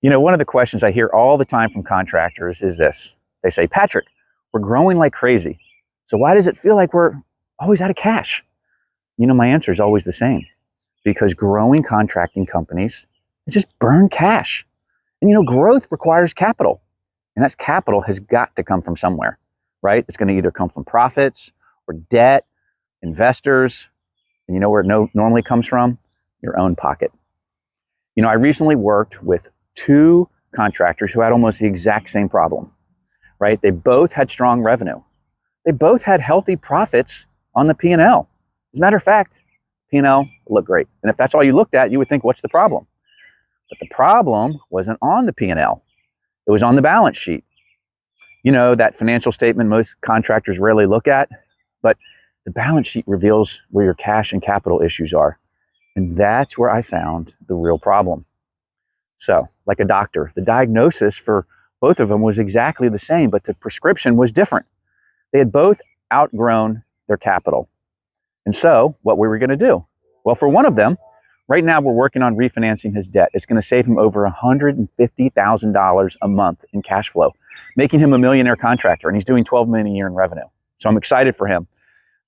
One of the questions I hear all the time from contractors is this. They say, Patrick, we're growing like crazy. So why does it feel like we're always out of cash? My answer is always the same. Because growing contracting companies, they just burn cash. And growth requires capital. And that capital has got to come from somewhere, right? It's going to either come from profits or debt, investors. And where it normally comes from? Your own pocket. I recently worked with two contractors who had almost the exact same problem, right? They both had strong revenue. They both had healthy profits on the P&L. As a matter of fact, P&L looked great. And if that's all you looked at, you would think, what's the problem? But the problem wasn't on the P&L. It was on the balance sheet. That financial statement most contractors rarely look at, but the balance sheet reveals where your cash and capital issues are. And that's where I found the real problem. So, like a doctor, the diagnosis for both of them was exactly the same, but the prescription was different. They had both outgrown their capital. And so, what were we going to do? Well, for one of them, right now we're working on refinancing his debt. It's going to save him over $150,000 a month in cash flow, making him a millionaire contractor, and he's doing $12 million a year in revenue. So I'm excited for him.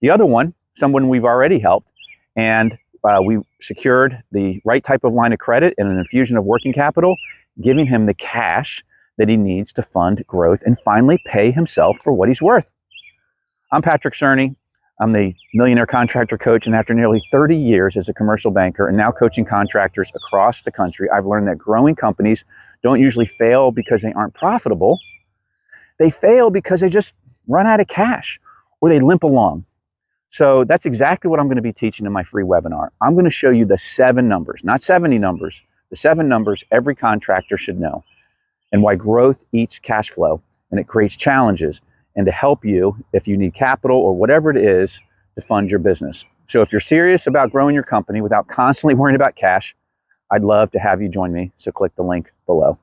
The other one, someone we've already helped, and we secured the right type of line of credit and an infusion of working capital, giving him the cash that he needs to fund growth and finally pay himself for what he's worth. I'm Patrick Cerny. I'm the millionaire contractor coach, and after nearly 30 years as a commercial banker and now coaching contractors across the country, I've learned that growing companies don't usually fail because they aren't profitable. They fail because they just run out of cash or they limp along. So that's exactly what I'm going to be teaching in my free webinar. I'm going to show you the 7 numbers, not 70 numbers, the 7 numbers every contractor should know, and why growth eats cash flow and it creates challenges, and to help you if you need capital or whatever it is to fund your business. So if you're serious about growing your company without constantly worrying about cash, I'd love to have you join me. So click the link below.